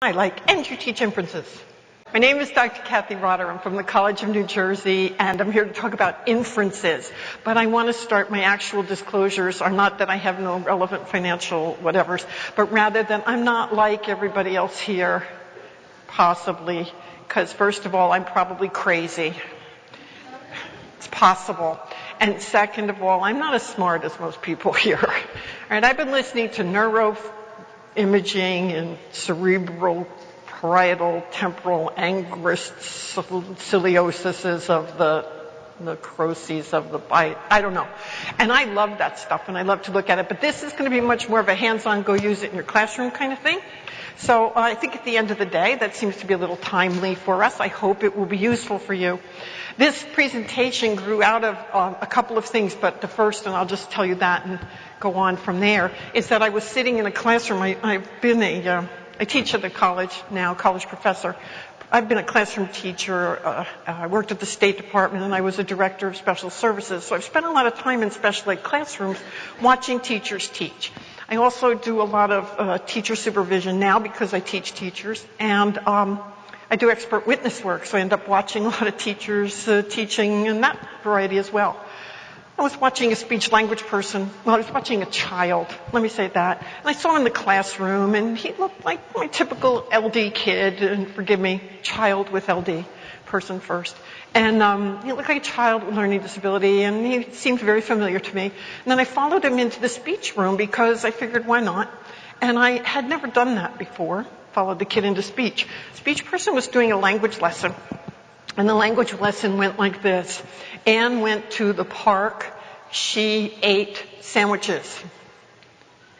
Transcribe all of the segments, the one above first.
And you teach inferences. My name is Dr. Kathleen Rotter. I'm from the College of New Jersey, and I'm here to talk about inferences. But I want to start, my actual disclosures are not that I have no relevant financial whatevers, but rather that I'm not like everybody else here, possibly, because first of all, I'm probably crazy. It's possible. And second of all, I'm not as smart as most people here. All right, I've been listening to neuroimaging and cerebral parietal temporal angiocytosis of the necroses of the bite. I don't know. And I love that stuff, and I love to look at it. But this is going to be much more of a hands-on, go use it in your classroom kind of thing. So I think at the end of the day, that seems to be a little timely for us. I hope it will be useful for you. This presentation grew out of a couple of things, but the first, and I'll just tell you that and go on from there, is that I was sitting in a classroom. I teach at a college now, college professor. I've been a classroom teacher. I worked at the State Department, and I was a director of special services. So I've spent a lot of time in special ed classrooms watching teachers teach. I also do a lot of teacher supervision now because I teach teachers, and I do expert witness work, so I end up watching a lot of teachers teaching in that variety as well. I was watching a speech language person. Well, I was watching a child, let me say that. And I saw him in the classroom, and he looked like my typical LD kid, and forgive me, child with LD, person first. And he looked like a child with learning disability, and he seemed very familiar to me. And then I followed him into the speech room because I figured, why not? And I had never done that before, followed the kid into speech. Speech person was doing a language lesson. And the language lesson went like this. Anne went to the park. She ate sandwiches.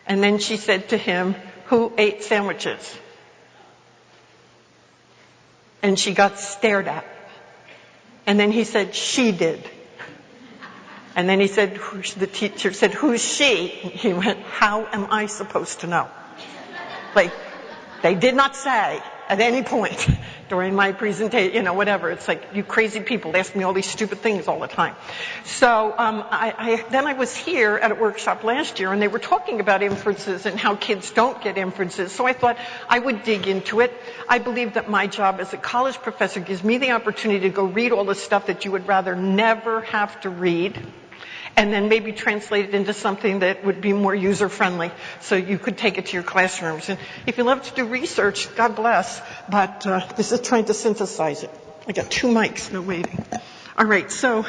And then she said to him, who ate sandwiches? And she got stared at. And then he said, she did. And then he said, the teacher said, who's she? He went, how am I supposed to know? Like, they did not say at any point during my presentation, whatever. It's like, you crazy people ask me all these stupid things all the time. So then I was here at a workshop last year, and they were talking about inferences and how kids don't get inferences. So I thought I would dig into it. I believe that my job as a college professor gives me the opportunity to go read all the stuff that you would rather never have to read, and then maybe translate it into something that would be more user-friendly so you could take it to your classrooms. And if you love to do research, God bless, but this is trying to synthesize it. I got 2 mics, no waiting. All right, so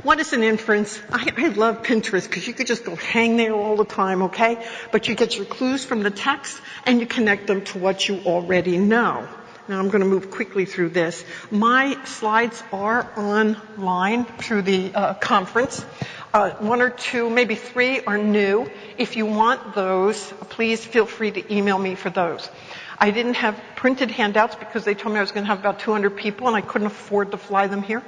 what is an inference? I love Pinterest because you could just go hang there all the time, okay? But you get your clues from the text and you connect them to what you already know. Now I'm going to move quickly through this. My slides are online through the conference. 1 or 2, maybe 3 are new. If you want those, please feel free to email me for those. I didn't have printed handouts because they told me I was going to have about 200 people and I couldn't afford to fly them here.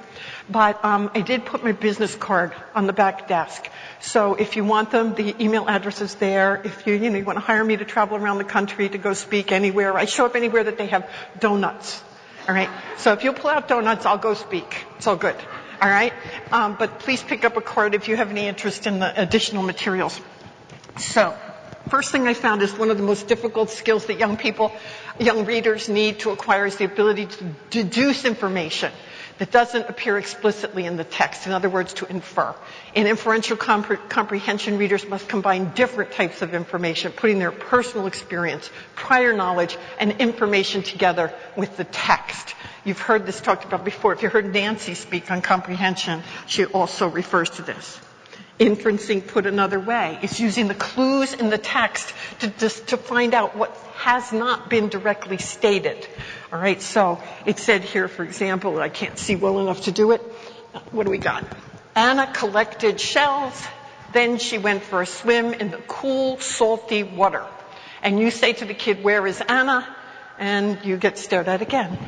But I did put my business card on the back desk. So if you want them, the email address is there. If you want to hire me to travel around the country to go speak anywhere, I show up anywhere that they have donuts. All right? So if you'll pull out donuts, I'll go speak. It's all good. All right? But please pick up a card if you have any interest in the additional materials. So, first thing I found is one of the most difficult skills that young readers need to acquire is the ability to deduce information that doesn't appear explicitly in the text. In other words, to infer. In inferential comprehension, readers must combine different types of information, putting their personal experience, prior knowledge, and information together with the text. You've heard this talked about before. If you heard Nancy speak on comprehension, she also refers to this. Inferencing, put another way, is using the clues in the text to find out what has not been directly stated. All right, so it said here, for example, I can't see well enough to do it. What do we got? Anna collected shells, then she went for a swim in the cool, salty water. And you say to the kid, where is Anna? And you get stared at again.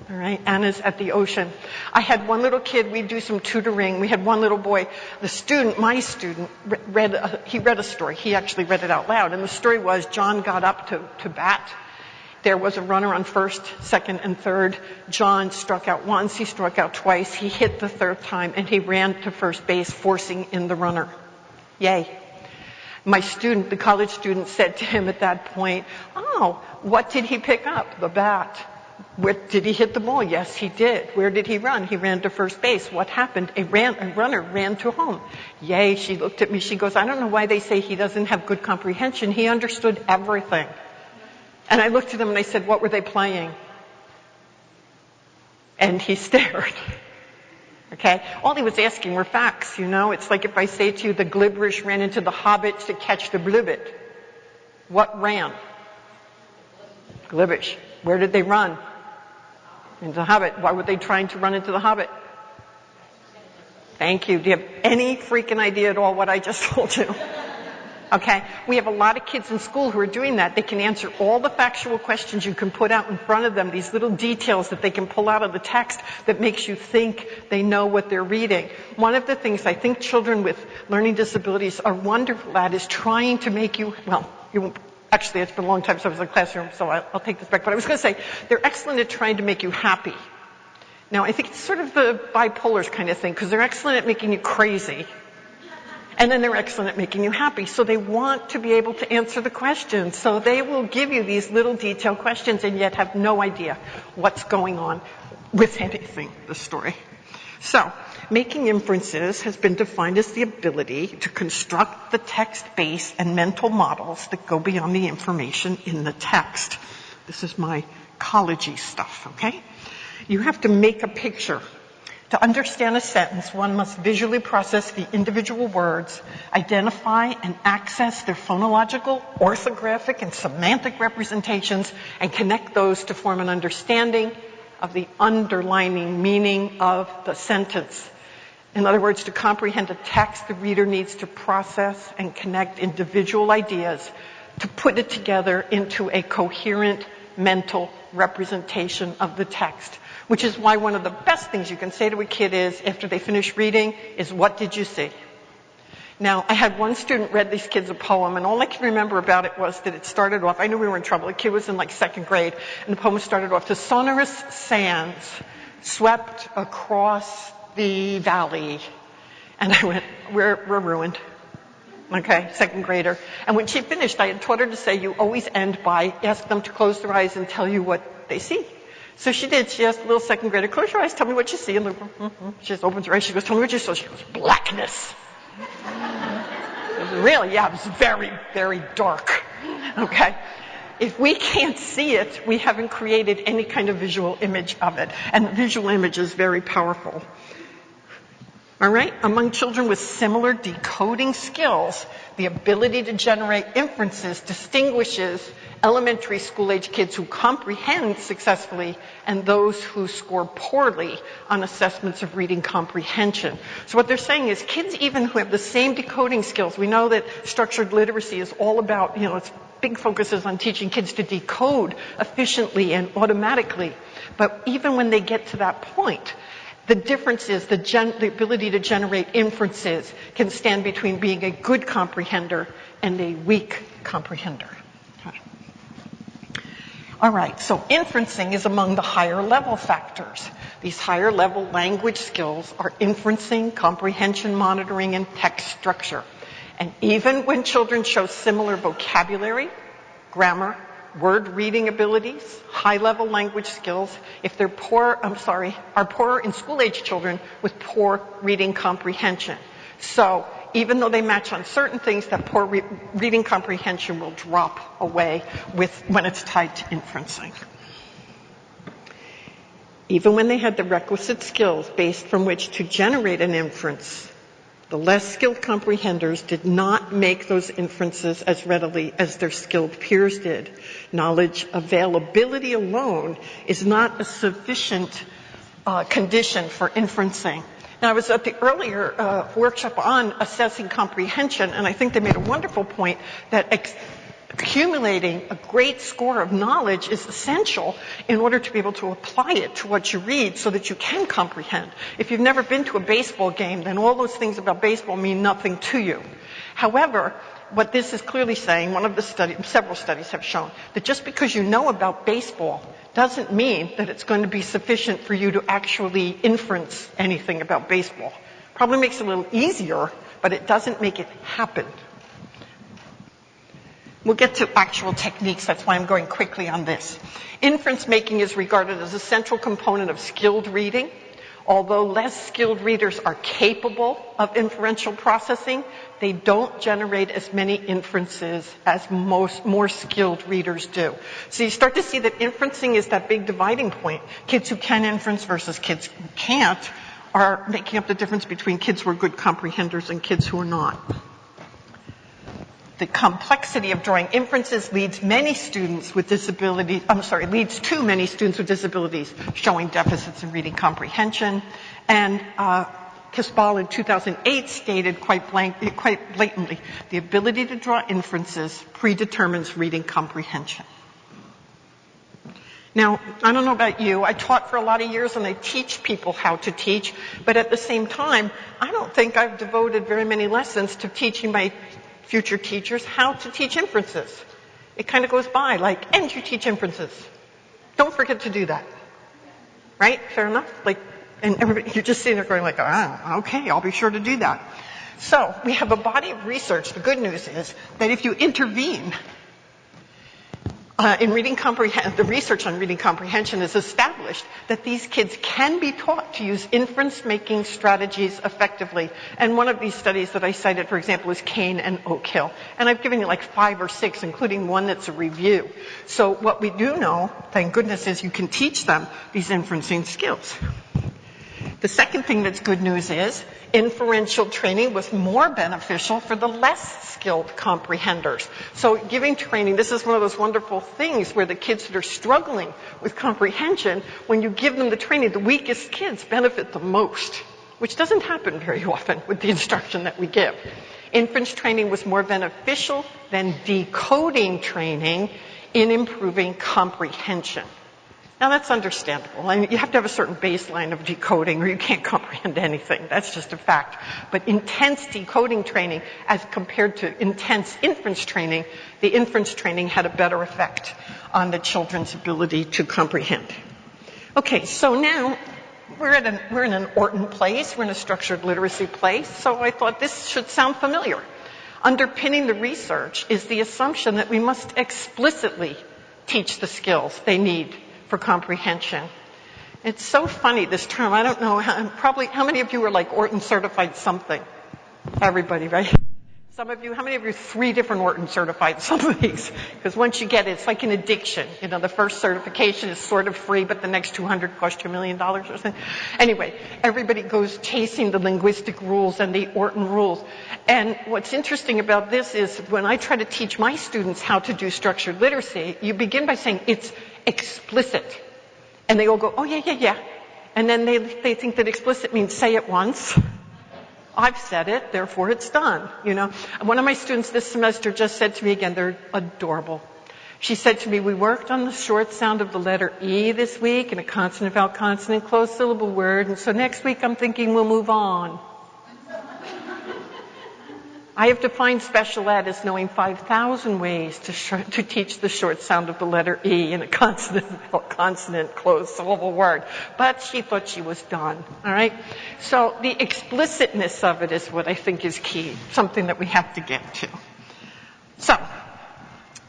All right, Anna's at the ocean. I had one little kid, we do some tutoring. We had one little boy, my student, read a story. He actually read it out loud. And the story was John got up to bat. There was a runner on first, second, and third. John struck out once, he struck out twice. He hit the third time, and he ran to first base, forcing in the runner. Yay. The college student said to him at that point, "Oh, what did he pick up? The bat. Did he hit the ball? Yes, he did. Where did he run? He ran to first base. What happened? A runner ran to home." Yay, she looked at me. She goes, "I don't know why they say he doesn't have good comprehension. He understood everything." And I looked at him and I said, "What were they playing?" And he stared. Okay? All he was asking were facts, you know. It's like if I say to you, the Glibberish ran into the hobbits to catch the blibbit. What ran? Glibberish. Where did they run? Into the hobbit. Why were they trying to run into the hobbit? Thank you. Do you have any freaking idea at all what I just told you? Okay? We have a lot of kids in school who are doing that. They can answer all the factual questions you can put out in front of them, these little details that they can pull out of the text that makes you think they know what they're reading. One of the things I think children with learning disabilities are wonderful at is trying to make you, actually it's been a long time since I was in the classroom, so I'll take this back, but I was going to say, they're excellent at trying to make you happy. Now, I think it's sort of the bipolar kind of thing, because they're excellent at making you crazy. And then they're excellent at making you happy. So they want to be able to answer the questions. So they will give you these little detailed questions and yet have no idea what's going on with anything, the story. So, making inferences has been defined as the ability to construct the text base and mental models that go beyond the information in the text. This is my college-y stuff, okay? You have to make a picture. To understand a sentence, one must visually process the individual words, identify and access their phonological, orthographic, and semantic representations, and connect those to form an understanding of the underlying meaning of the sentence. In other words, to comprehend a text, the reader needs to process and connect individual ideas to put it together into a coherent mental representation of the text. Which is why one of the best things you can say to a kid is, after they finish reading, is, "What did you see?" Now, I had one student read these kids a poem, and all I can remember about it was that it started off, I knew we were in trouble, the kid was in like second grade, and the poem started off, "The sonorous sands swept across the valley." And I went, we're ruined. Okay, second grader. And when she finished, I had taught her to say, you always end by ask them to close their eyes and tell you what they see. So she did. She asked the little second grader, "Close your eyes, tell me what you see." And she just opens her eyes. She goes, "Tell me what you saw." She goes, "Blackness." Really? Yeah, it was very, very dark. Okay? If we can't see it, we haven't created any kind of visual image of it. And the visual image is very powerful. All right? Among children with similar decoding skills, the ability to generate inferences distinguishes elementary school-age kids who comprehend successfully and those who score poorly on assessments of reading comprehension. So what they're saying is kids even who have the same decoding skills, we know that structured literacy is all about, its big focus is on teaching kids to decode efficiently and automatically. But even when they get to that point, the difference is the ability to generate inferences can stand between being a good comprehender and a weak comprehender. Okay. All right, so inferencing is among the higher level factors. These higher level language skills are inferencing, comprehension monitoring, and text structure. And even when children show similar vocabulary, grammar, word reading abilities, high-level language skills, if they're are poorer in school-age children with poor reading comprehension. So even though they match on certain things, that poor reading comprehension will drop away when it's tied to inferencing. Even when they had the requisite skills based from which to generate an inference, the less skilled comprehenders did not make those inferences as readily as their skilled peers did. Knowledge availability alone is not a sufficient condition for inferencing. Now, I was at the earlier workshop on assessing comprehension, and I think they made a wonderful point that accumulating a great score of knowledge is essential in order to be able to apply it to what you read so that you can comprehend. If you've never been to a baseball game, then all those things about baseball mean nothing to you. However, what this is clearly saying, several studies have shown, that just because you know about baseball doesn't mean that it's going to be sufficient for you to actually inference anything about baseball. Probably makes it a little easier, but it doesn't make it happen. We'll get to actual techniques. That's why I'm going quickly on this. Inference making is regarded as a central component of skilled reading. Although less skilled readers are capable of inferential processing, they don't generate as many inferences as more skilled readers do. So you start to see that inferencing is that big dividing point. Kids who can inference versus kids who can't are making up the difference between kids who are good comprehenders and kids who are not. The complexity of drawing inferences leads to many students with disabilities showing deficits in reading comprehension. And Kisbal in 2008 stated quite blatantly, the ability to draw inferences predetermines reading comprehension. Now, I don't know about you, I taught for a lot of years and I teach people how to teach, but at the same time, I don't think I've devoted very many lessons to teaching my future teachers how to teach inferences. It kind of goes by like, and you teach inferences. Don't forget to do that. Right? Fair enough? And everybody, you're just sitting there going like, okay, I'll be sure to do that. So, we have a body of research. The good news is that if you intervene in reading comprehension, the research on reading comprehension has established that these kids can be taught to use inference-making strategies effectively. And one of these studies that I cited, for example, is Kane and Oak Hill. And I've given you like 5 or 6, including one that's a review. So what we do know, thank goodness, is you can teach them these inferencing skills. The second thing that's good news is inferential training was more beneficial for the less skilled comprehenders. So giving training, this is one of those wonderful things where the kids that are struggling with comprehension, when you give them the training, the weakest kids benefit the most, which doesn't happen very often with the instruction that we give. Inference training was more beneficial than decoding training in improving comprehension. Now, that's understandable. I mean, you have to have a certain baseline of decoding or you can't comprehend anything. That's just a fact. But intense decoding training as compared to intense inference training, the inference training had a better effect on the children's ability to comprehend. Okay, so now we're in an Orton place. We're in a structured literacy place. So I thought this should sound familiar. Underpinning the research is the assumption that we must explicitly teach the skills they need for comprehension. It's so funny, this term. I don't know, how many of you are like Orton certified something? Everybody, right? Some of you, how many of you are 3 different Orton certified somethings? Because once you get it, it's like an addiction. You know, the first certification is sort of free, but the next 200 cost you $1 million or something. Anyway, everybody goes chasing the linguistic rules and the Orton rules. And what's interesting about this is when I try to teach my students how to do structured literacy, you begin by saying it's explicit. And they all go, oh, yeah. And then they think that explicit means say it once. I've said it, therefore it's done, you know. One of my students this semester just said to me again, they're adorable. She said to me, we worked on the short sound of the letter E this week in a consonant, vowel, consonant, closed syllable word, and so next week I'm thinking we'll move on. I have defined special ed as knowing 5,000 ways to teach the short sound of the letter E in a consonant, closed syllable word. But she thought she was done, all right? So the explicitness of it is what I think is key, something that we have to get to. So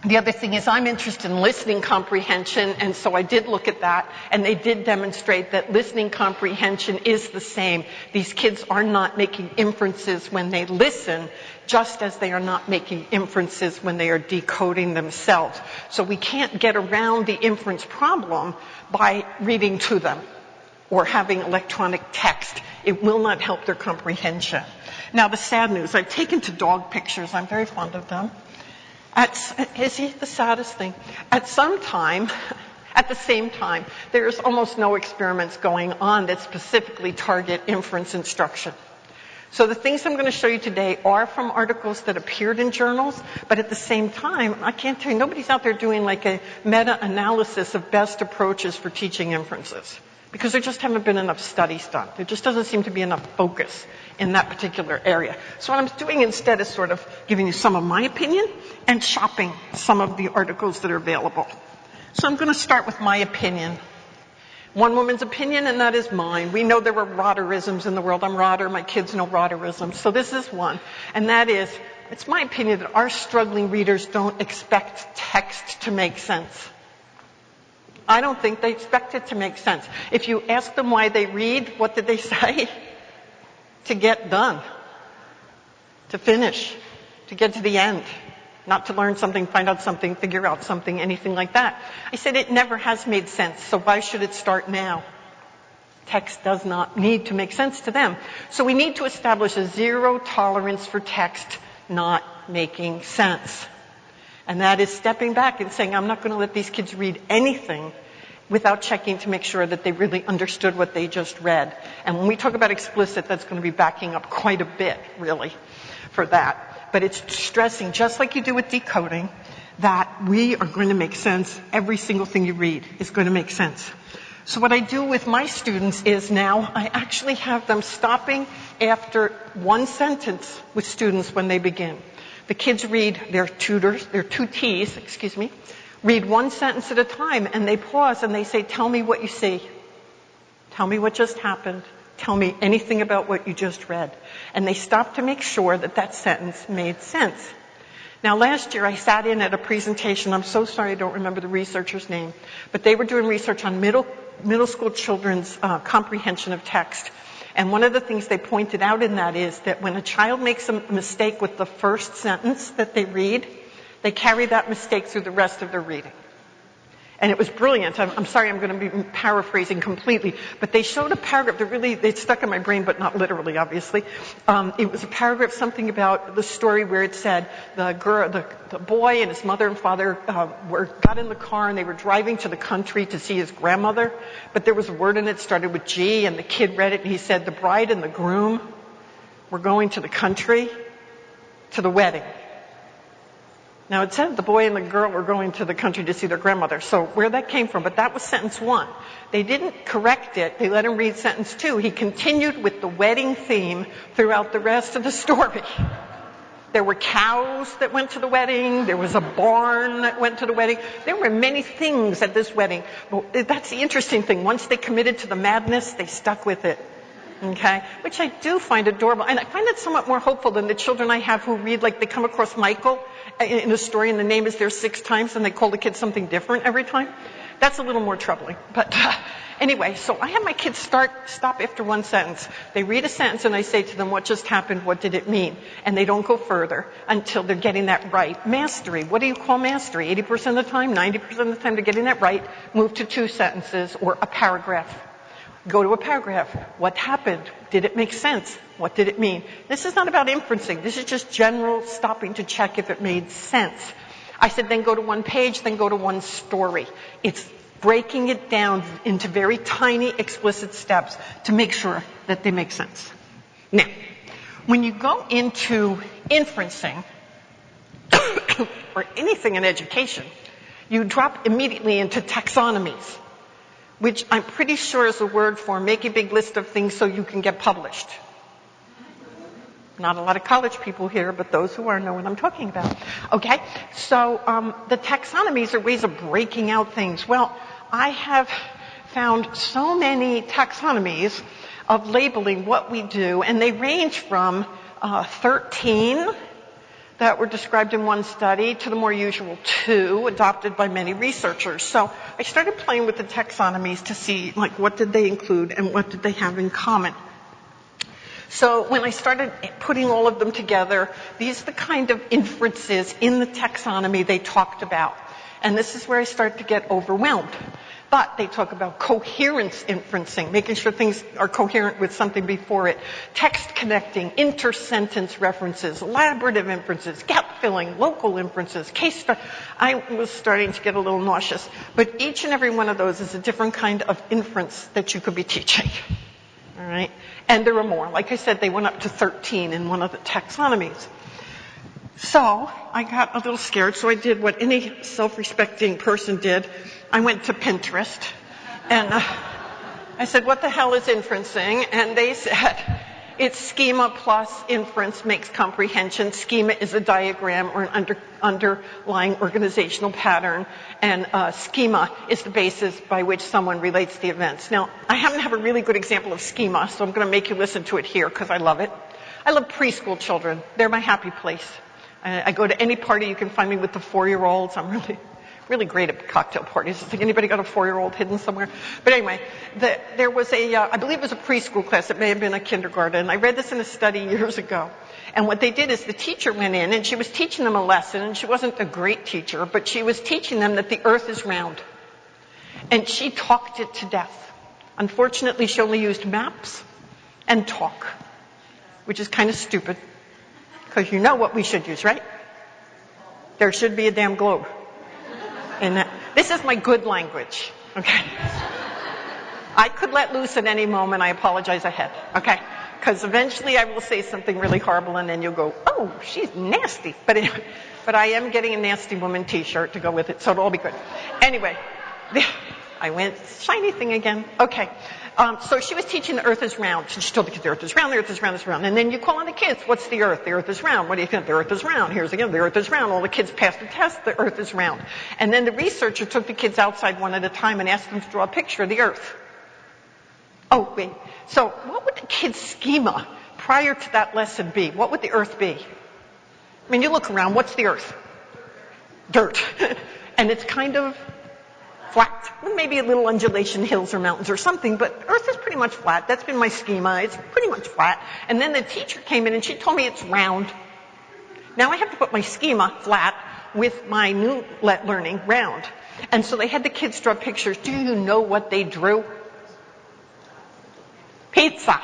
the other thing is I'm interested in listening comprehension, and so I did look at that, and they did demonstrate that listening comprehension is the same. These kids are not making inferences when they listen, just as they are not making inferences when they are decoding themselves. So we can't get around the inference problem by reading to them or having electronic text. It will not help their comprehension. Now, the sad news, I've taken to dog pictures. I'm very fond of them. Is he the saddest thing? At the same time, there's almost no experiments going on that specifically target inference instruction. So the things I'm going to show you today are from articles that appeared in journals, but at the same time, I can't tell you, nobody's out there doing like a meta-analysis of best approaches for teaching inferences, because there just haven't been enough studies done. There just doesn't seem to be enough focus in that particular area. So what I'm doing instead is sort of giving you some of my opinion and shopping some of the articles that are available. So I'm going to start with my opinion. One woman's opinion, and that is mine. We know there were Rotterisms in the world. I'm Rotter. My kids know Rotterisms. So this is one. And that is, it's my opinion that our struggling readers don't expect text to make sense. I don't think they expect it to make sense. If you ask them why they read, what did they say? To get done. To finish. To get to the end. Not to learn something, find out something, figure out something, anything like that. I said it never has made sense, so why should it start now? Text does not need to make sense to them. So we need to establish a zero tolerance for text not making sense. And that is stepping back and saying, I'm not going to let these kids read anything without checking to make sure that they really understood what they just read. And when we talk about explicit, that's going to be backing up quite a bit, really, for that. But it's stressing, just like you do with decoding, that we are going to make sense. Every single thing you read is going to make sense. So what I do with my students is now I actually have them stopping after one sentence with students when they begin. The kids read their tutees, read one sentence at a time, and they pause and they say, tell me what you see. Tell me what just happened. Tell me anything about what you just read. And they stop to make sure that that sentence made sense. Now, last year I sat in at a presentation. I'm so sorry I don't remember the researcher's name. But they were doing research on middle school children's comprehension of text. And one of the things they pointed out in that is that when a child makes a mistake with the first sentence that they read, they carry that mistake through the rest of their reading. And it was brilliant. I'm sorry, I'm going to be paraphrasing completely. But they showed a paragraph that really, it stuck in my brain, but not literally, obviously. It was a paragraph, something about the story where it said the boy and his mother and father got in the car and they were driving to the country to see his grandmother. But there was a word in it, started with G, and the kid read it and he said, the bride and the groom were going to the country to the wedding. Now, it said the boy and the girl were going to the country to see their grandmother. So where that came from, but that was sentence 1. They didn't correct it. They let him read sentence 2. He continued with the wedding theme throughout the rest of the story. There were cows that went to the wedding. There was a barn that went to the wedding. There were many things at this wedding. But that's the interesting thing. Once they committed to the madness, they stuck with it. Okay? Which I do find adorable. And I find it somewhat more hopeful than the children I have who read, like they come across Michael in a story and the name is there 6 times and they call the kid something different every time. That's a little more troubling. But anyway, so I have my kids stop after one sentence. They read a sentence and I say to them, what just happened? What did it mean? And they don't go further until they're getting that right. Mastery. What do you call mastery? 80% of the time, 90% of the time they're getting that right. Move to 2 sentences or a paragraph. Go to a paragraph. What happened? Did it make sense? What did it mean? This is not about inferencing. This is just general stopping to check if it made sense. I said then go to 1 page, then go to 1 story. It's breaking it down into very tiny explicit steps to make sure that they make sense. Now, when you go into inferencing, or anything in education, you drop immediately into taxonomies, which I'm pretty sure is a word for make a big list of things so you can get published. Not a lot of college people here, but those who are know what I'm talking about. Okay? So the taxonomies are ways of breaking out things. Well, I have found so many taxonomies of labeling what we do, and they range from 13 that were described in one study to the more usual 2 adopted by many researchers. So I started playing with the taxonomies to see, like, what did they include and what did they have in common. So when I started putting all of them together, these are the kind of inferences in the taxonomy they talked about. And this is where I start to get overwhelmed. But they talk about coherence inferencing, making sure things are coherent with something before it, text connecting, inter-sentence references, elaborative inferences, gap filling, local inferences, case study. I was starting to get a little nauseous. But each and every one of those is a different kind of inference that you could be teaching. All right? And there are more. Like I said, they went up to 13 in one of the taxonomies. So I got a little scared, so I did what any self-respecting person did. I went to Pinterest, and I said, what the hell is inferencing? And they said, it's schema plus inference makes comprehension. Schema is a diagram or an underlying organizational pattern, and schema is the basis by which someone relates the events. Now, I happen to have a really good example of schema, so I'm going to make you listen to it here because I love it. I love preschool children. They're my happy place. I go to any party, you can find me with the 4-year-olds. I'm really great at cocktail parties. Is anybody got a 4-year-old hidden somewhere? But anyway, there was I believe it was a preschool class. It may have been a kindergarten. I read this in a study years ago. And what they did is the teacher went in and she was teaching them a lesson, and she wasn't a great teacher, but she was teaching them that the earth is round. And she talked it to death. Unfortunately, she only used maps and talk, which is kind of stupid, because you know what we should use, right? There should be a damn globe. And this is my good language, okay? I could let loose at any moment. I apologize ahead, okay? Because eventually I will say something really horrible, and then you'll go, oh, she's nasty. But anyway, I am getting a nasty woman T-shirt to go with it, so it'll all be good. Anyway, I went shiny thing again. Okay. So she was teaching the earth is round. She told the kids the earth is round, the earth is round, it's round. And then you call on the kids, what's the earth? The earth is round. What do you think? The earth is round. Here's again, the earth is round. All the kids passed the test, the earth is round. And then the researcher took the kids outside one at a time and asked them to draw a picture of the earth. Oh, wait. So what would the kids' schema prior to that lesson be? What would the earth be? I mean, you look around, what's the earth? Dirt. And it's kind of flat. Maybe a little undulation, hills or mountains or something, but earth is pretty much flat. That's been my schema. It's pretty much flat. And then the teacher came in and she told me it's round. Now I have to put my schema flat with my new learning round. And so they had the kids draw pictures. Do you know what they drew? Pizza.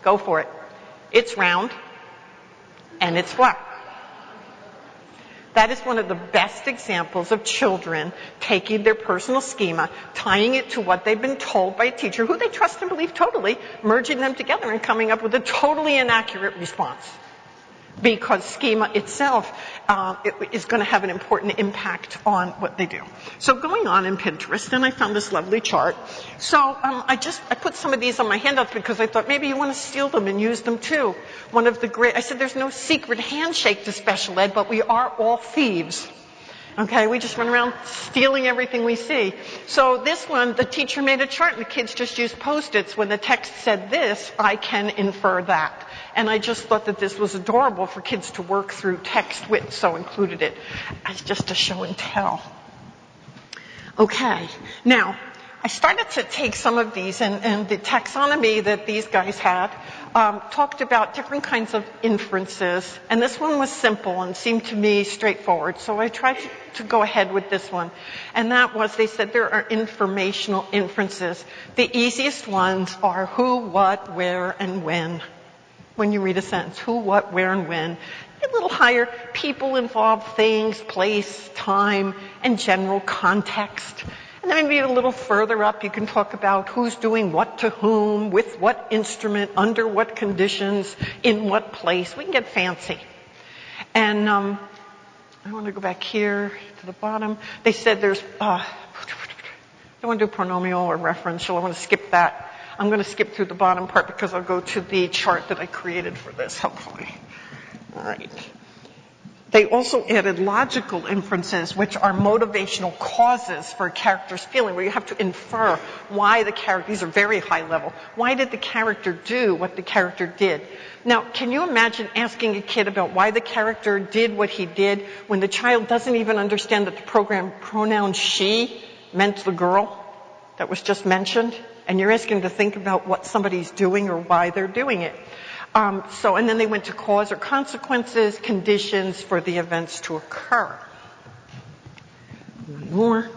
Go for it. It's round and it's flat. That is one of the best examples of children taking their personal schema, tying it to what they've been told by a teacher who they trust and believe totally, merging them together and coming up with a totally inaccurate response. Because schema itself is going to have an important impact on what they do. So going on in Pinterest, and I found this lovely chart. So I put some of these on my handouts because I thought maybe you want to steal them and use them too. I said there's no secret handshake to special ed, but we are all thieves. Okay, we just run around stealing everything we see. So this one, the teacher made a chart and the kids just used Post-its. When the text said this, I can infer that. And I just thought that this was adorable for kids to work through text with, so included it as just a show and tell. Okay, now I started to take some of these, and the taxonomy that these guys had talked about different kinds of inferences, and this one was simple and seemed to me straightforward, so I tried to go ahead with this one. And that was, they said there are informational inferences. The easiest ones are who, what, where, and when. When you read a sentence, who, what, where, and when. A little higher, people involved, things, place, time, and general context. And then maybe a little further up, you can talk about who's doing what to whom, with what instrument, under what conditions, in what place. We can get fancy. And I want to go back here to the bottom. They said there's, I don't want to do pronominal or referential. I want to skip that. I'm going to skip through the bottom part because I'll go to the chart that I created for this, hopefully. All right. They also added logical inferences, which are motivational causes for a character's feeling, where you have to infer why the character, these are very high level, why did the character do what the character did? Now, can you imagine asking a kid about why the character did what he did when the child doesn't even understand that the pronoun she meant the girl that was just mentioned? And you're asking to think about what somebody's doing or why they're doing it. And then they went to cause or consequences, conditions for the events to occur. One more.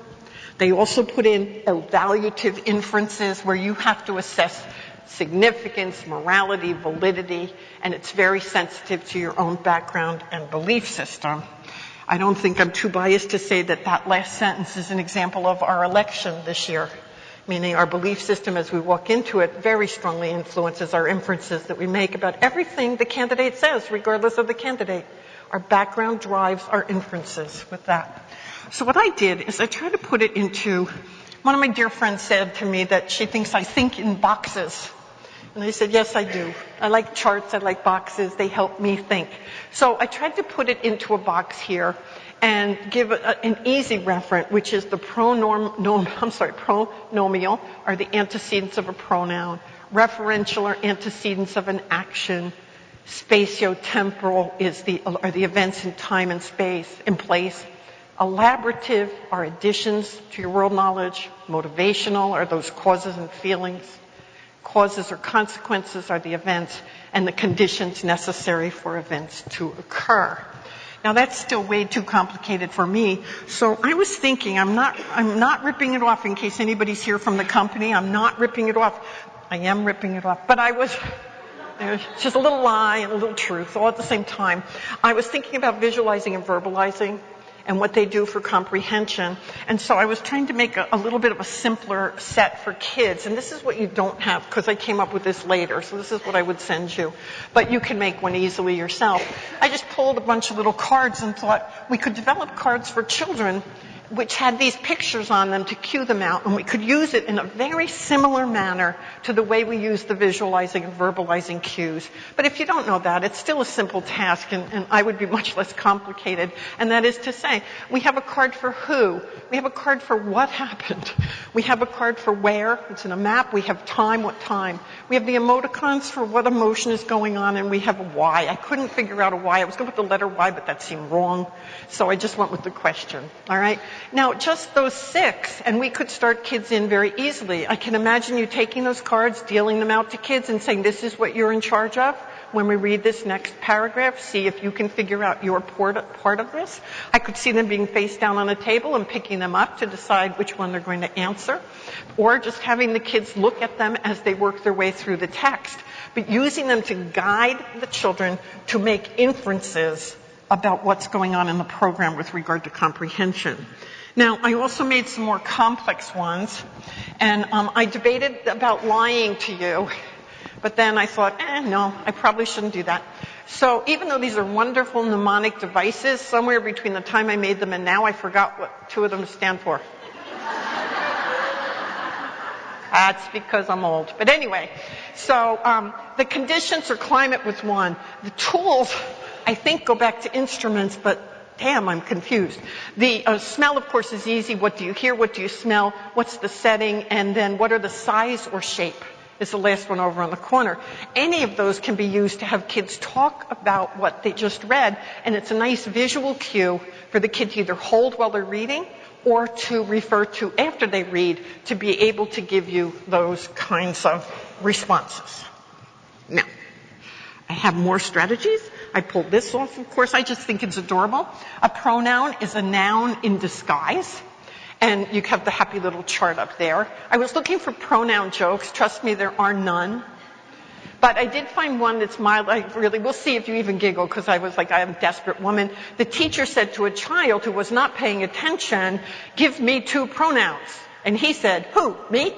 They also put in evaluative inferences where you have to assess significance, morality, validity, and it's very sensitive to your own background and belief system. I don't think I'm too biased to say that that last sentence is an example of our election this year. Meaning our belief system as we walk into it very strongly influences our inferences that we make about everything the candidate says, regardless of the candidate. Our background drives our inferences with that. So what I did is I tried to put it into, one of my dear friends said to me that she thinks I think in boxes. And I said, yes, I do. I like charts, I like boxes, they help me think. So I tried to put it into a box here and give an easy referent, which is the pronominal, or the antecedents of a pronoun, referential or antecedents of an action, Spatiotemporal are the events in time and space, in place. Elaborative are additions to your world knowledge. Motivational are those causes and feelings. Causes or consequences are the events and the conditions necessary for events to occur. Now that's still way too complicated for me. So I was thinking, I'm not ripping it off in case anybody's here from the company. I'm not ripping it off. I am ripping it off. But there's just a little lie and a little truth all at the same time. I was thinking about visualizing and verbalizing and what they do for comprehension. And so I was trying to make a little bit of a simpler set for kids. And this is what you don't have, because I came up with this later. So this is what I would send you. But you can make one easily yourself. I just pulled a bunch of little cards and thought we could develop cards for children which had these pictures on them to cue them out, and we could use it in a very similar manner to the way we use the visualizing and verbalizing cues. But if you don't know that, it's still a simple task, and I would be much less complicated. And that is to say, we have a card for who. We have a card for what happened. We have a card for where. It's in a map. We have time, what time. We have the emoticons for what emotion is going on, and we have a why. I couldn't figure out a why. I was going with the letter Y, but that seemed wrong. So I just went with the question. All right? Now, just those 6, and we could start kids in very easily. I can imagine you taking those cards, dealing them out to kids, and saying, this is what you're in charge of. When we read this next paragraph, see if you can figure out your part of this. I could see them being face down on a table and picking them up to decide which one they're going to answer. Or just having the kids look at them as they work their way through the text. But using them to guide the children to make inferences about what's going on in the program with regard to comprehension. Now, I also made some more complex ones, and I debated about lying to you, but then I thought, no, I probably shouldn't do that. So even though these are wonderful mnemonic devices, somewhere between the time I made them and now I forgot what 2 of them stand for. That's because I'm old. But anyway, so the conditions or climate was one. The tools, I think, go back to instruments, but damn, I'm confused. The smell, of course, is easy. What do you hear? What do you smell? What's the setting? And then what are the size or shape? Is the last one over on the corner. Any of those can be used to have kids talk about what they just read, and it's a nice visual cue for the kid to either hold while they're reading or to refer to after they read to be able to give you those kinds of responses. Now, I have more strategies. I pulled this off, of course. I just think it's adorable. A pronoun is a noun in disguise. And you have the happy little chart up there. I was looking for pronoun jokes. Trust me, there are none. But I did find one that's mild. We'll see if you even giggle, because I was like, I am a desperate woman. The teacher said to a child who was not paying attention, give me 2 pronouns. And he said, who? Me?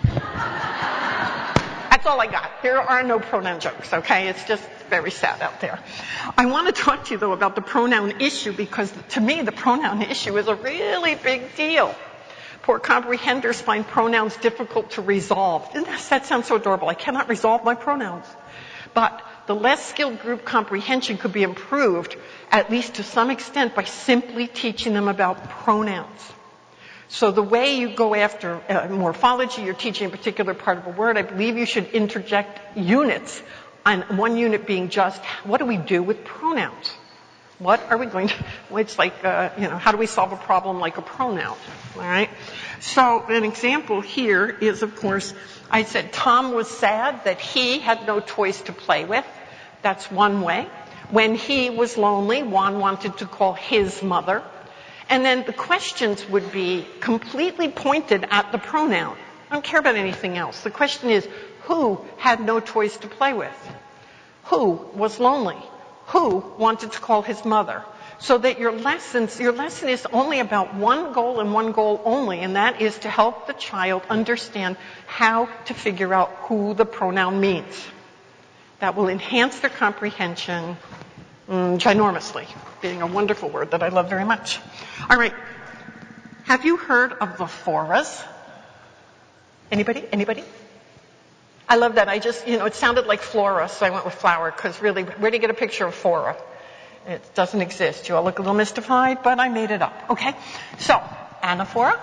That's all I got. There are no pronoun jokes, okay? It's just very sad out there. I want to talk to you, though, about the pronoun issue, because to me, the pronoun issue is a really big deal. Poor comprehenders find pronouns difficult to resolve. That sounds so adorable. I cannot resolve my pronouns. But the less skilled group comprehension could be improved, at least to some extent, by simply teaching them about pronouns. So the way you go after morphology, you're teaching a particular part of a word, I believe you should interject units, and one unit being just, what do we do with pronouns? What are we going to, it's like, how do we solve a problem like a pronoun? All right? So an example here is, of course, I said Tom was sad that he had no toys to play with. That's one way. When he was lonely, Juan wanted to call his mother. And then the questions would be completely pointed at the pronoun. I don't care about anything else. The question is, who had no toys to play with? Who was lonely? Who wanted to call his mother? So that your lesson is only about one goal and one goal only, and that is to help the child understand how to figure out who the pronoun means. That will enhance their comprehension ginormously, being a wonderful word that I love very much. All right. Have you heard of the floras? Anybody? I love that. It sounded like flora, so I went with flower, because really, where do you get a picture of flora? It doesn't exist. You all look a little mystified, but I made it up. Okay? So, anaphora,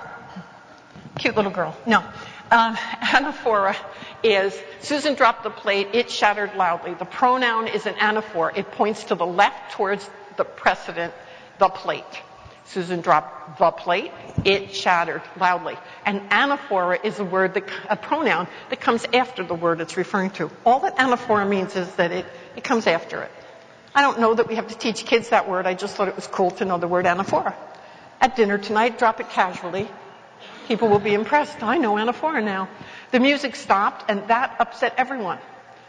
Cute little girl. No. Anaphora is, Susan dropped the plate, it shattered loudly. The pronoun is an anaphor. It points to the left towards the precedent, the plate. Susan dropped the plate, it shattered loudly. And anaphora is a pronoun that comes after the word it's referring to. All that anaphora means is that it comes after it. I don't know that we have to teach kids that word. I just thought it was cool to know the word anaphora. At dinner tonight, drop it casually. People will be impressed. I know anaphora now. The music stopped, and that upset everyone.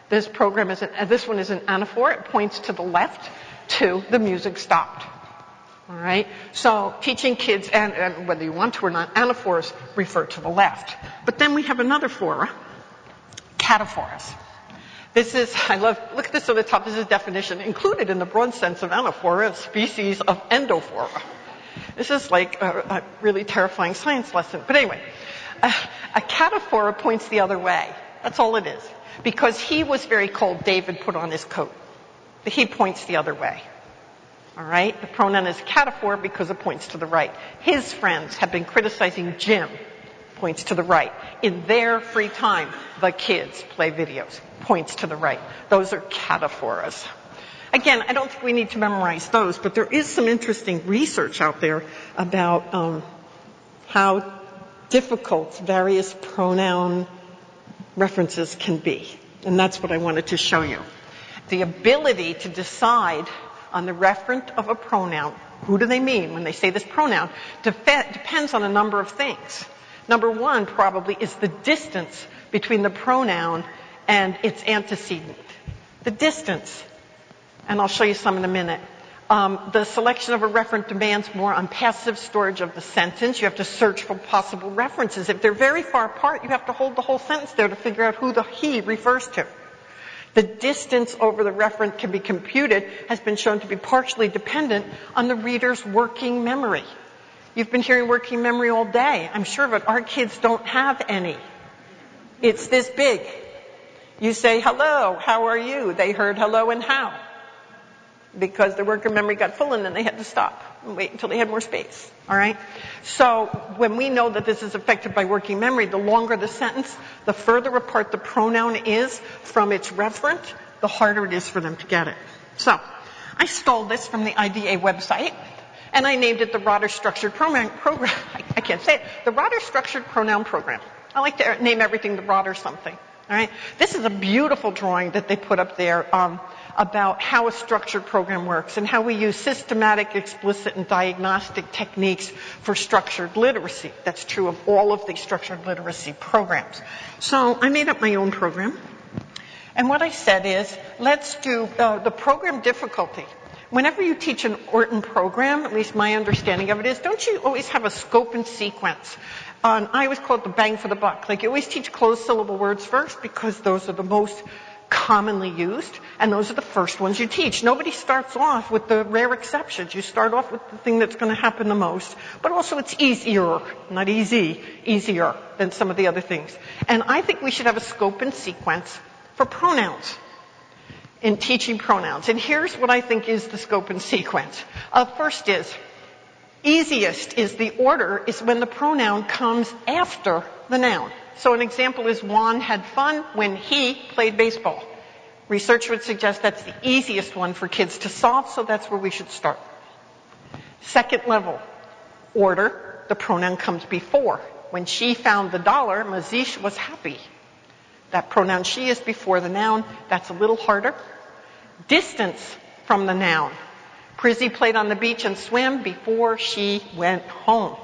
This one is an anaphor. It points to the left to the music stopped. All right? So teaching kids, and whether you want to or not, anaphors refer to the left. But then we have another phora, cataphoras. This is, look at this on the top. This is a definition. Included in the broad sense of anaphora, a species of endophora. This is like a really terrifying science lesson. But anyway, a cataphora points the other way. That's all it is. Because he was very cold, David put on his coat. He points the other way. All right? The pronoun is cataphor because it points to the right. His friends have been criticizing Jim. Points to the right. In their free time, the kids play videos. Points to the right. Those are cataphoras. Again, I don't think we need to memorize those, but there is some interesting research out there about how difficult various pronoun references can be. And that's what I wanted to show you. The ability to decide on the referent of a pronoun, who do they mean when they say this pronoun, depends on a number of things. Number one probably is the distance between the pronoun and its antecedent. The distance. And I'll show you some in a minute. The selection of a referent demands more on passive storage of the sentence. You have to search for possible references. If they're very far apart, you have to hold the whole sentence there to figure out who the he refers to. The distance over the referent can be computed, has been shown to be partially dependent on the reader's working memory. You've been hearing working memory all day, I'm sure, but our kids don't have any. It's this big. You say, hello, how are you? They heard hello and how. Because their working memory got full and then they had to stop and wait until they had more space. All right? So when we know that this is affected by working memory, the longer the sentence, the further apart the pronoun is from its referent, the harder it is for them to get it. So I stole this from the IDA website, and I named it the Rotter Structured Pronoun Program. I can't say it. The Rotter Structured Pronoun Program. I like to name everything the Rotter something. All right? This is a beautiful drawing that they put up there about how a structured program works and how we use systematic, explicit, and diagnostic techniques for structured literacy. That's true of all of the structured literacy programs. So I made up my own program. And what I said is, let's do the program difficulty. Whenever you teach an Orton program, at least my understanding of it is, don't you always have a scope and sequence? I always call it the bang for the buck. Like, you always teach closed syllable words first because those are the most commonly used, and those are the first ones you teach. Nobody starts off with the rare exceptions. You start off with the thing that's going to happen the most, but also it's easier, not easy, easier than some of the other things. And I think we should have a scope and sequence for pronouns in teaching pronouns. And here's what I think is the scope and sequence. First is, easiest is the order is when the pronoun comes after the noun. So an example is Juan had fun when he played baseball. Research would suggest that's the easiest one for kids to solve, so that's where we should start. Second level order, the pronoun comes before. When she found the dollar, Mazish was happy. That pronoun she is before the noun. That's a little harder. Distance from the noun. Prizzy played on the beach and swam before she went home.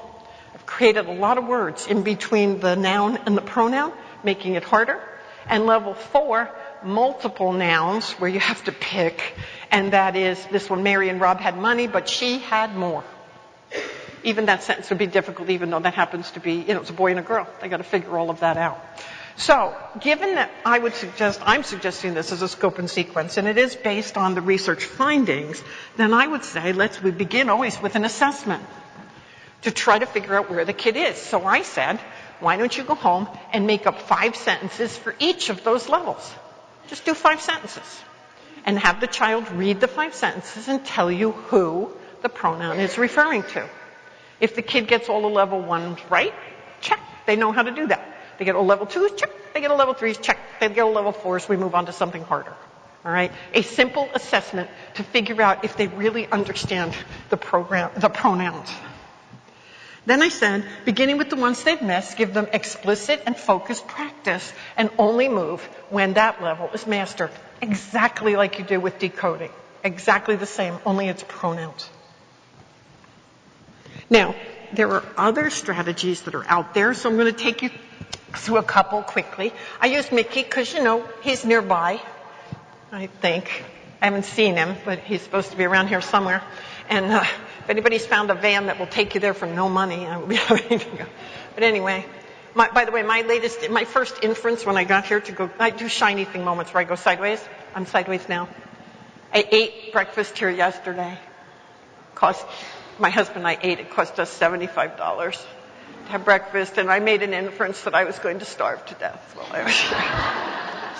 I've created a lot of words in between the noun and the pronoun, making it harder. And level 4, multiple nouns where you have to pick. And that is, this one, Mary and Rob had money, but she had more. Even that sentence would be difficult, even though that happens to be, it's a boy and a girl. They got to figure all of that out. So, given that I'm suggesting this as a scope and sequence, and it is based on the research findings, then I would say we begin always with an assessment to try to figure out where the kid is. So I said, why don't you go home and make up 5 sentences for each of those levels? Just do 5 sentences. And have the child read the 5 sentences and tell you who the pronoun is referring to. If the kid gets all the level 1s right, check. They know how to do that. They get a level 2, check. They get a level 3, check. They get a level 4, so we move on to something harder. All right? A simple assessment to figure out if they really understand the pronouns. Then I said, beginning with the ones they've missed, give them explicit and focused practice and only move when that level is mastered. Exactly like you do with decoding. Exactly the same, only it's pronouns. Now, there are other strategies that are out there, so I'm going to take you through a couple quickly. I used Mickey because, he's nearby, I think. I haven't seen him, but he's supposed to be around here somewhere. And if anybody's found a van that will take you there for no money, I will be happy to go. But anyway, by the way, my first inference when I got here I do shiny thing moments where I go sideways. I'm sideways now. I ate breakfast here yesterday. My husband and I ate. It cost us $75 to have breakfast, and I made an inference that I was going to starve to death while I was here.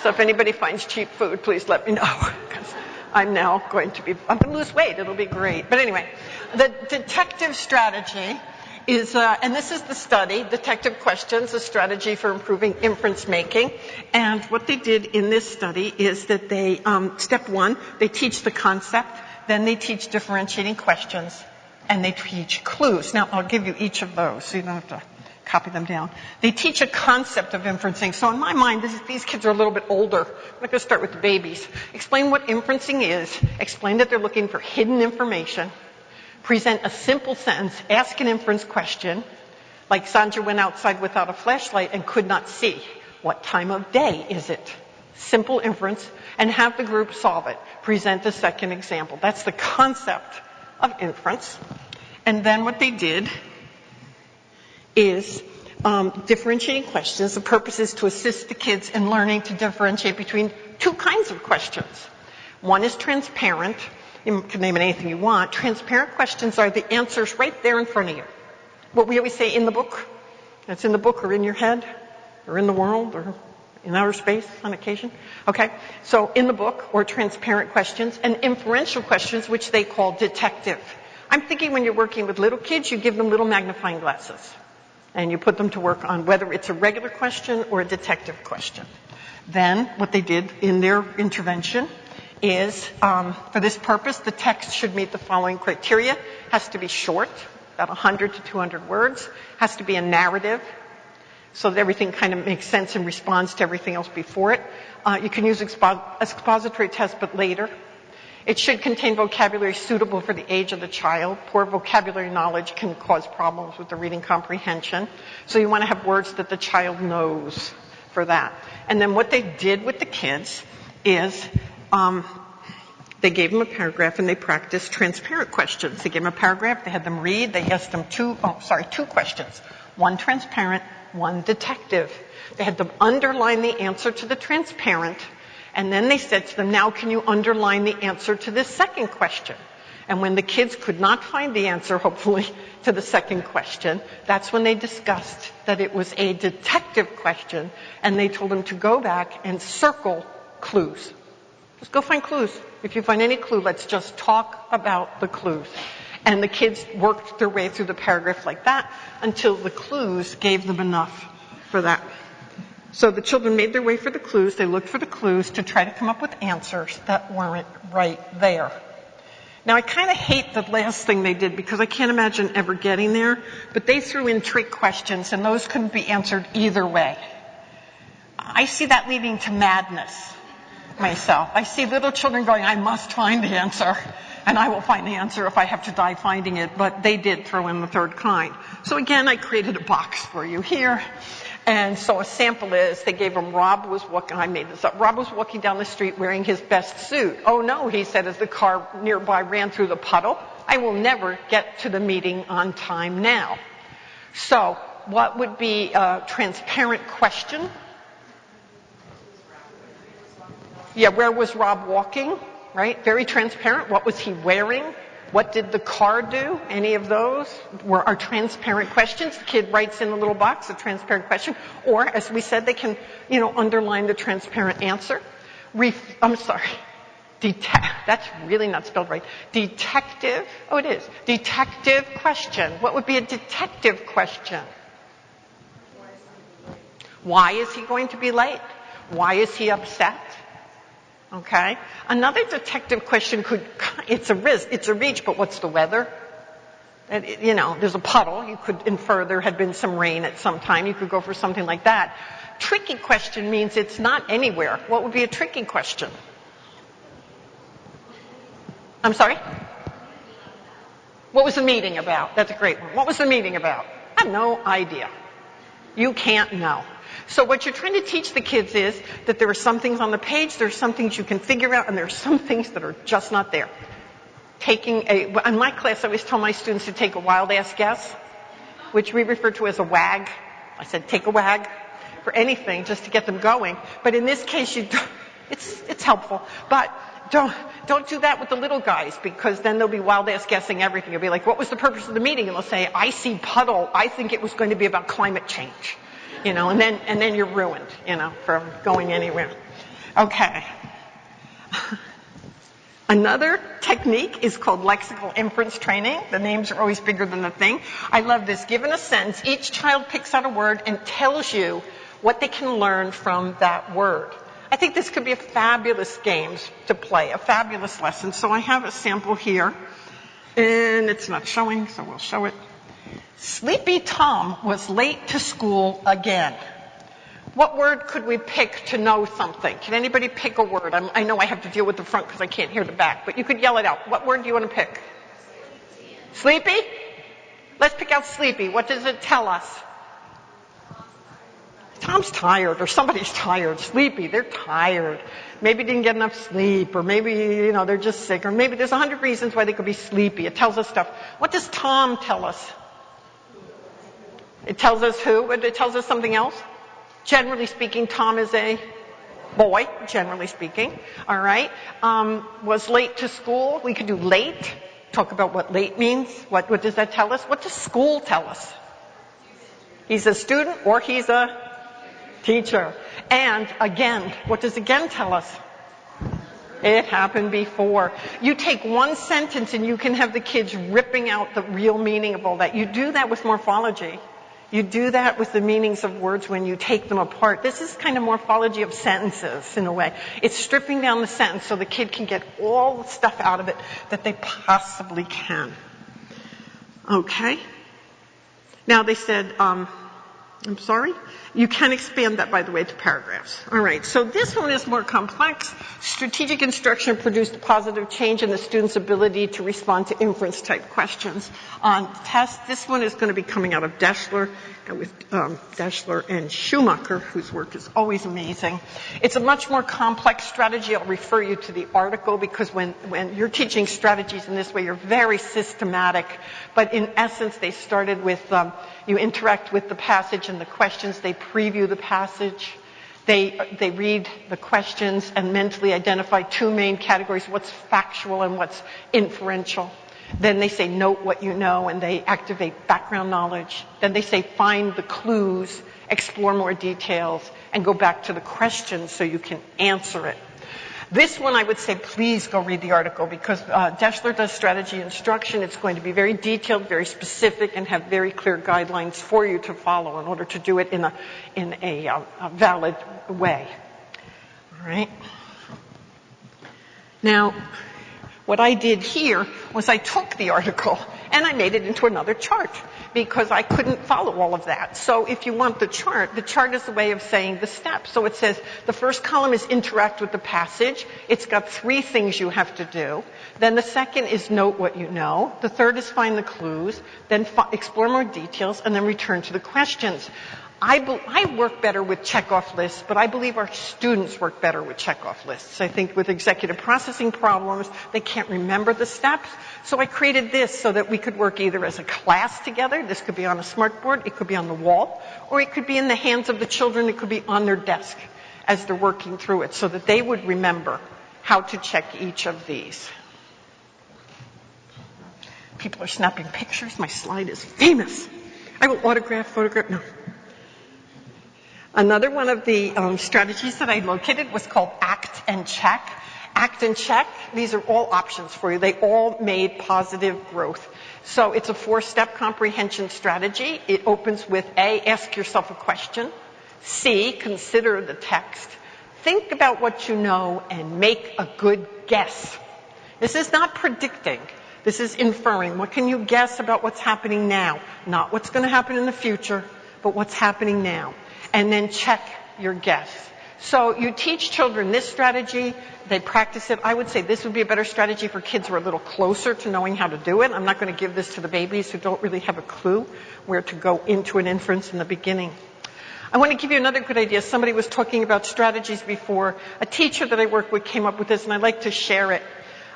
So if anybody finds cheap food, please let me know, because I'm going to lose weight. It'll be great. But anyway, the detective strategy is, and this is the study, detective questions, a strategy for improving inference making. And what they did in this study is that they, step 1, they teach the concept, then they teach differentiating questions, and they teach clues. Now, I'll give you each of those, so you don't have to copy them down. They teach a concept of inferencing. So in my mind, these kids are a little bit older. I'm not going to start with the babies. Explain what inferencing is. Explain that they're looking for hidden information. Present a simple sentence. Ask an inference question. Like Sandra went outside without a flashlight and could not see. What time of day is it? Simple inference. And have the group solve it. Present a second example. That's the concept of inference. And then what they did is differentiating questions. The purpose is to assist the kids in learning to differentiate between two kinds of questions. One is transparent. You can name it anything you want. Transparent questions are the answers right there in front of you. What we always say in the book. It's in the book or in your head or in the world or in outer space on occasion. Okay, so in the book or transparent questions, and inferential questions, which they call detective. I'm thinking when you're working with little kids, you give them little magnifying glasses. And you put them to work on whether it's a regular question or a detective question. Then what they did in their intervention is, for this purpose, the text should meet the following criteria. Has to be short, about 100 to 200 words. Has to be a narrative, so that everything kind of makes sense and responds to everything else before it. You can use expository tests, but later. It should contain vocabulary suitable for the age of the child. Poor vocabulary knowledge can cause problems with the reading comprehension. So you want to have words that the child knows for that. And then what they did with the kids is they gave them a paragraph and they practiced transparent questions. They gave them a paragraph, they had them read, they asked them two questions. One transparent, one detective. They had them underline the answer to the transparent, and then they said to them, now can you underline the answer to this second question? And when the kids could not find the answer, hopefully, to the second question, that's when they discussed that it was a detective question, and they told them to go back and circle clues. Just go find clues. If you find any clue, let's just talk about the clues. And the kids worked their way through the paragraph like that until the clues gave them enough for that. So the children made their way for the clues. They looked for the clues to try to come up with answers that weren't right there. Now, I kind of hate the last thing they did because I can't imagine ever getting there, but they threw in trick questions, and those couldn't be answered either way. I see that leading to madness myself. I see little children going, I must find the answer, and I will find the answer if I have to die finding it, but they did throw in the third kind. So again, I created a box for you here. And so a sample is, they gave him I made this up. Rob was walking down the street wearing his best suit. Oh no, he said as the car nearby ran through the puddle. I will never get to the meeting on time now. So what would be a transparent question? Yeah, where was Rob walking? Right? Very transparent. What was he wearing? What did the car do? Any of those are transparent questions. The kid writes in a little box a transparent question. Or, as we said, they can, underline the transparent answer. That's really not spelled right. Detective. Oh, it is. Detective question. What would be a detective question? Why is he going to be late? Why is he upset? Okay. Another detective question it's a reach, but what's the weather? You know, there's a puddle. You could infer there had been some rain at some time. You could go for something like that. Tricky question means it's not anywhere. What would be a tricky question? I'm sorry? What was the meeting about? That's a great one. What was the meeting about? I have no idea. You can't know. So what you're trying to teach the kids is that there are some things on the page, there are some things you can figure out, and there are some things that are just not there. In my class, I always tell my students to take a wild ass guess, which we refer to as a wag. I said, take a wag for anything just to get them going. But in this case, it's helpful. But don't do that with the little guys, because then they'll be wild ass guessing everything. You'll be like, what was the purpose of the meeting? And they'll say, I see puddle. I think it was going to be about climate change. You know, and then you're ruined, you know, from going anywhere. Okay. Another technique is called lexical inference training. The names are always bigger than the thing. I love this. Given a sentence, each child picks out a word and tells you what they can learn from that word. I think this could be a fabulous game to play, a fabulous lesson. So I have a sample here, and it's not showing, so we'll show it. Sleepy Tom was late to school again. What word could we pick to know something? Can anybody pick a word? I know I have to deal with the front because I can't hear the back, but you could yell it out. What word do you want to pick? Sleepy? Let's pick out sleepy. What does it tell us? Tom's tired, or somebody's tired. Sleepy, they're tired. Maybe didn't get enough sleep, or maybe, you know, they're just sick, or maybe there's 100 reasons why they could be sleepy. It tells us stuff. What does Tom tell us? It tells us who? It tells us something else. Generally speaking, Tom is a boy, generally speaking. All right. Was late to school. We could do late. Talk about what late means. What does that tell us? What does school tell us? He's a student or he's a teacher. And again, what does again tell us? It happened before. You take one sentence and you can have the kids ripping out the real meaning of all that. You do that with morphology. You do that with the meanings of words when you take them apart. This is kind of morphology of sentences in a way. It's stripping down the sentence so the kid can get all the stuff out of it that they possibly can. Okay. Now they said, I'm sorry? You can expand that, by the way, to paragraphs. All right, so this one is more complex. Strategic instruction produced a positive change in the student's ability to respond to inference-type questions on tests. This one is going to be coming out of Deshler, with Deshler and Schumacher, whose work is always amazing. It's a much more complex strategy. I'll refer you to the article, because when you're teaching strategies in this way, you're very systematic. But in essence, they started with you interact with the passage and the questions. They preview the passage. They read the questions and mentally identify two main categories, what's factual and what's inferential. Then they say note what you know, and they activate background knowledge. Then they say find the clues, explore more details, and go back to the questions so you can answer it. This one I would say please go read the article, because Deshler does strategy instruction. It's going to be very detailed, very specific, and have very clear guidelines for you to follow in order to do it in a valid way. All right. Now, what I did here was I took the article and I made it into another chart, because I couldn't follow all of that. So if you want the chart is a way of saying the steps. So it says the first column is interact with the passage. It's got 3 things you have to do. Then the second is note what you know. The third is find the clues. Then explore more details, and then return to the questions. I work better with checkoff lists, but I believe our students work better with checkoff lists. I think with executive processing problems, they can't remember the steps. So I created this so that we could work either as a class together. This could be on a smartboard, it could be on the wall, or it could be in the hands of the children. It could be on their desk as they're working through it, so that they would remember how to check each of these. People are snapping pictures. My slide is famous. I will photograph, no. Another one of the strategies that I located was called act and check. Act and check, these are all options for you. They all made positive growth. So it's a 4-step comprehension strategy. It opens with A, ask yourself a question. C, consider the text. Think about what you know and make a good guess. This is not predicting. This is inferring. What can you guess about what's happening now? Not what's going to happen in the future, but what's happening now. And then check your guess. So you teach children this strategy. They practice it. I would say this would be a better strategy for kids who are a little closer to knowing how to do it. I'm not going to give this to the babies who don't really have a clue where to go into an inference in the beginning. I want to give you another good idea. Somebody was talking about strategies before. A teacher that I work with came up with this, and I'd like to share it.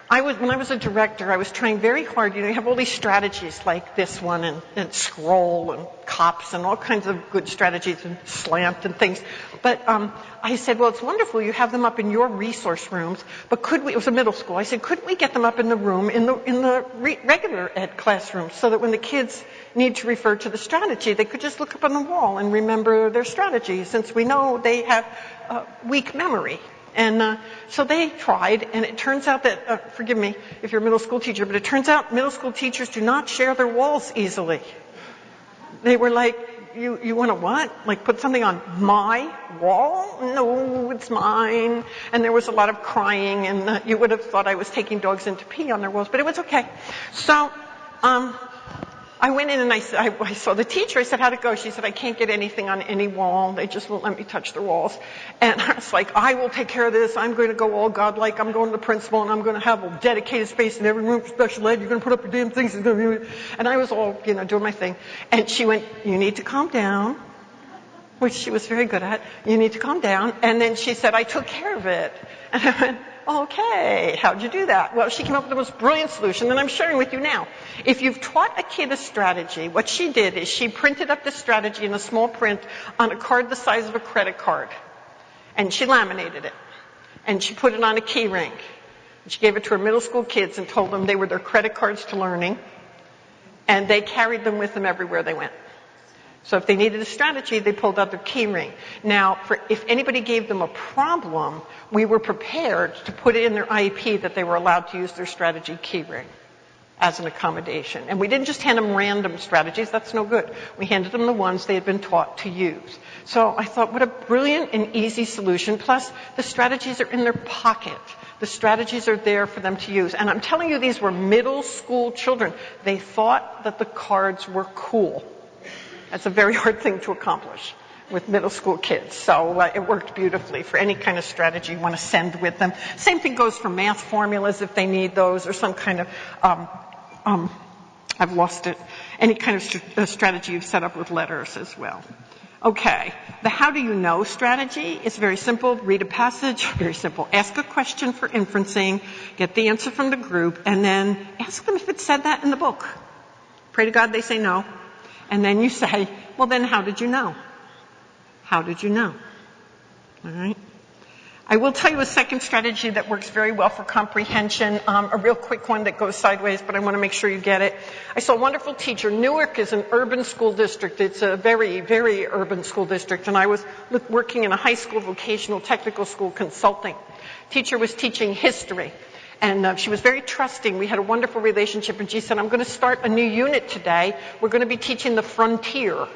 When I was a director, I was trying very hard. You have all these strategies like this one and scroll and cops and all kinds of good strategies and slant and things. But I said, well, it's wonderful. You have them up in your resource rooms. But it was a middle school. I said, couldn't we get them up in the room, in the regular ed classroom so that when the kids need to refer to the strategy, they could just look up on the wall and remember their strategy, since we know they have weak memory. And so they tried, and it turns out that, forgive me if you're a middle school teacher, but it turns out middle school teachers do not share their walls easily. They were like, you want to what? Like put something on my wall? No, it's mine. And there was a lot of crying, and you would have thought I was taking dogs in to pee on their walls, but it was okay. So I went in and I saw the teacher. I said, how'd it go? She said, I can't get anything on any wall. They just won't let me touch their walls. And I was like, I will take care of this. I'm going to go all godlike. I'm going to the principal, and I'm going to have a dedicated space in every room for special ed. You're going to put up your damn things. And I was all, doing my thing. And she went, you need to calm down, which she was very good at. You need to calm down. And then she said, I took care of it. And I went, okay, how'd you do that? Well, she came up with the most brilliant solution, and I'm sharing with you now. If you've taught a kid a strategy, what she did is she printed up the strategy in a small print on a card the size of a credit card, and she laminated it, and she put it on a key ring. She gave it to her middle school kids and told them they were their credit cards to learning, and they carried them with them everywhere they went. So if they needed a strategy, they pulled out their key ring. Now, if anybody gave them a problem, we were prepared to put it in their IEP that they were allowed to use their strategy key ring as an accommodation. And we didn't just hand them random strategies. That's no good. We handed them the ones they had been taught to use. So I thought, what a brilliant and easy solution. Plus, the strategies are in their pocket. The strategies are there for them to use. And I'm telling you, these were middle school children. They thought that the cards were cool. That's a very hard thing to accomplish with middle school kids. So it worked beautifully for any kind of strategy you want to send with them. Same thing goes for math formulas if they need those, or some kind of, I've lost it, any kind of strategy you've set up with letters as well. Okay, the how do you know strategy is very simple. Read a passage, very simple. Ask a question for inferencing, get the answer from the group, and then ask them if it said that in the book. Pray to God they say no. And then you say, well, then how did you know? How did you know? All right. I will tell you a second strategy that works very well for comprehension, a real quick one that goes sideways, but I want to make sure you get it. I saw a wonderful teacher. Newark is an urban school district. It's a very, very urban school district, and I was working in a high school vocational technical school consulting. Teacher was teaching history. And she was very trusting. We had a wonderful relationship. And she said, I'm going to start a new unit today. We're going to be teaching the frontier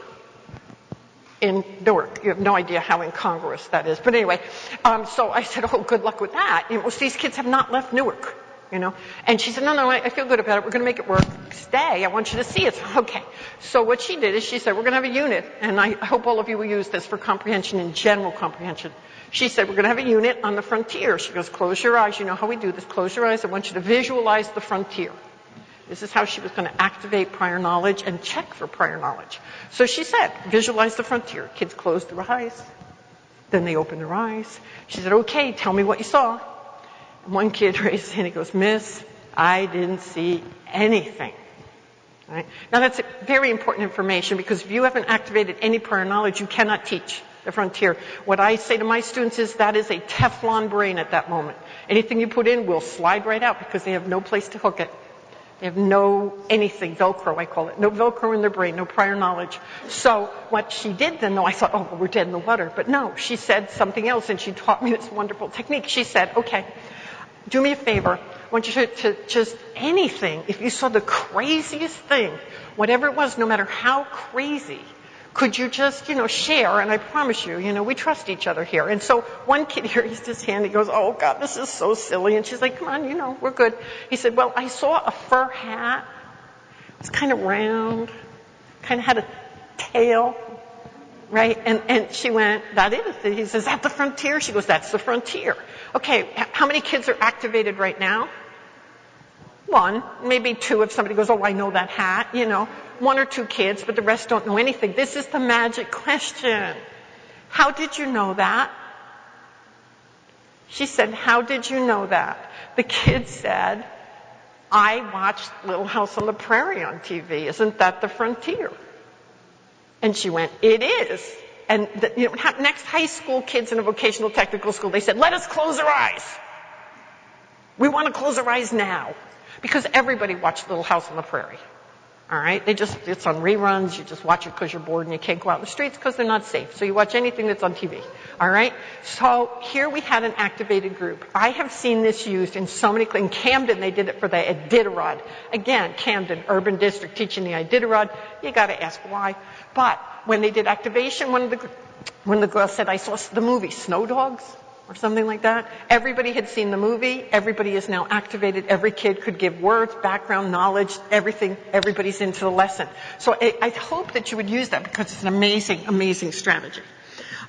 in Newark. You have no idea how incongruous that is. But anyway, so I said, oh, good luck with that. Most of these kids have not left Newark, And she said, no, I feel good about it. We're going to make it work. Stay. I want you to see it. Okay. So what she did is she said, we're going to have a unit. And I hope all of you will use this for comprehension and general comprehension. She said, we're going to have a unit on the frontier. She goes, close your eyes. You know how we do this. Close your eyes. I want you to visualize the frontier. This is how she was going to activate prior knowledge and check for prior knowledge. So she said, visualize the frontier. Kids closed their eyes. Then they opened their eyes. She said, okay, tell me what you saw. And one kid raised his hand. He goes, Miss, I didn't see anything. Right? Now, that's very important information, because if you haven't activated any prior knowledge, you cannot teach the frontier. What I say to my students is that is a Teflon brain at that moment. Anything you put in will slide right out because they have no place to hook it. They have no anything, Velcro I call it, no Velcro in their brain, no prior knowledge. So what she did then, though, I thought, oh, well, we're dead in the water. But no, she said something else, and she taught me this wonderful technique. She said, okay, do me a favor. I want you to just anything, if you saw the craziest thing, whatever it was, no matter how crazy, Could you just, share? And I promise you, we trust each other here. And so one kid here raised his hand. He goes, oh, God, this is so silly. And she's like, come on, we're good. He said, well, I saw a fur hat. It was kind of round, kind of had a tail, right? And she went, that is. He says, is that the frontier? She goes, that's the frontier. Okay, how many kids are activated right now? One, maybe two if somebody goes, oh, I know that hat, One or two kids, but the rest don't know anything. This is the magic question. How did you know that? She said, how did you know that? The kid said, I watched Little House on the Prairie on TV. Isn't that the frontier? And she went, it is. And next high school kids in a vocational technical school, they said, let us close our eyes. We want to close our eyes now. Because everybody watched Little House on the Prairie. All right? It's on reruns. You just watch it because you're bored and you can't go out in the streets because they're not safe. So you watch anything that's on TV. All right? So here we had an activated group. I have seen this used in so many, in Camden they did it for the Iditarod. Again, Camden, urban district teaching the Iditarod. You got to ask why. But when they did activation, when the girl said, I saw the movie Snow Dogs, or something like that. Everybody had seen the movie. Everybody is now activated. Every kid could give words, background, knowledge, everything. Everybody's into the lesson. So I hope that you would use that because it's an amazing, amazing strategy.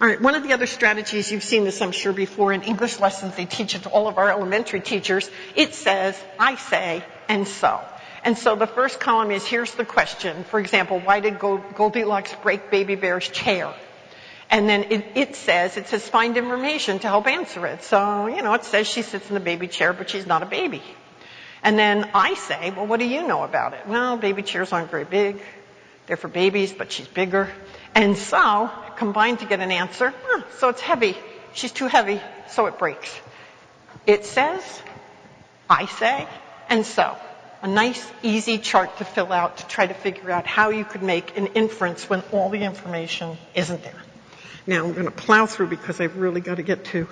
All right, one of the other strategies, you've seen this, I'm sure, before in English lessons. They teach it to all of our elementary teachers. It says, I say, and so. And so the first column is, here's the question. For example, why did Goldilocks break Baby Bear's chair? And then it says, find information to help answer it. So, it says she sits in the baby chair, but she's not a baby. And then I say, well, what do you know about it? Well, baby chairs aren't very big. They're for babies, but she's bigger. And so, combined to get an answer, so it's heavy. She's too heavy, so it breaks. It says, I say, and so. A nice, easy chart to fill out to try to figure out how you could make an inference when all the information isn't there. Now I'm going to plow through because I've really got to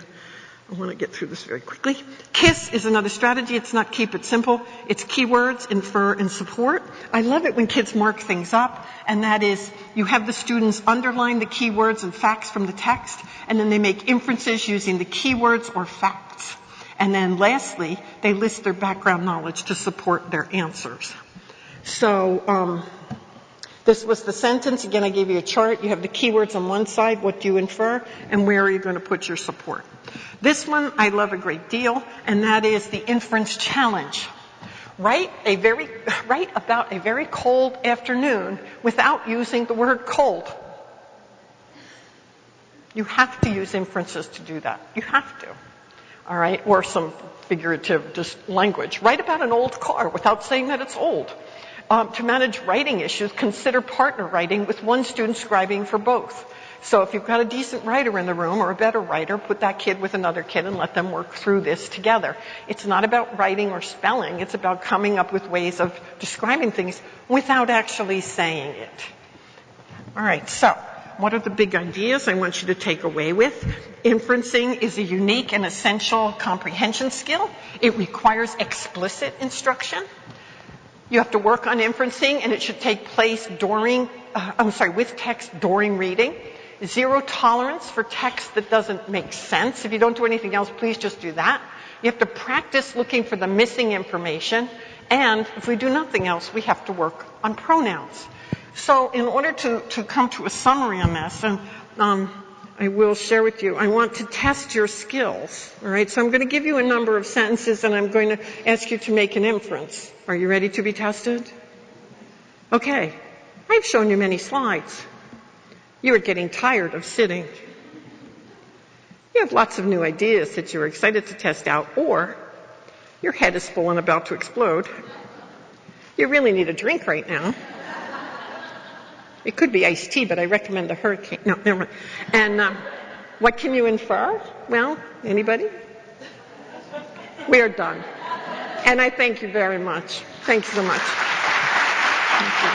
I want to get through this very quickly. KISS is another strategy. It's not keep it simple. It's keywords, infer, and support. I love it when kids mark things up, and that is you have the students underline the keywords and facts from the text, and then they make inferences using the keywords or facts. And then lastly, they list their background knowledge to support their answers. So, this was the sentence. Again, I gave you a chart. You have the keywords on one side, what do you infer, and where are you going to put your support. This one I love a great deal, and that is the inference challenge. Write about a very cold afternoon without using the word cold. You have to use inferences to do that. You have to. All right? Or some figurative language. Write about an old car without saying that it's old. To manage writing issues, consider partner writing with one student scribing for both. So if you've got a decent writer in the room or a better writer, put that kid with another kid and let them work through this together. It's not about writing or spelling. It's about coming up with ways of describing things without actually saying it. All right, so what are the big ideas I want you to take away with? Inferencing is a unique and essential comprehension skill. It requires explicit instruction. You have to work on inferencing, and it should take place with text during reading. Zero tolerance for text that doesn't make sense. If you don't do anything else, please just do that. You have to practice looking for the missing information. And if we do nothing else, we have to work on pronouns. So in order to come to a summary on this, and I will share with you, I want to test your skills. All right, so I'm going to give you a number of sentences, and I'm going to ask you to make an inference. Are you ready to be tested? Okay, I've shown you many slides. You are getting tired of sitting. You have lots of new ideas that you're excited to test out, or your head is full and about to explode. You really need a drink right now. It could be iced tea, but I recommend the hurricane. No, never mind. And what can you infer? Well, anybody? We are done. And I thank you very much. Thanks so much. Thank you.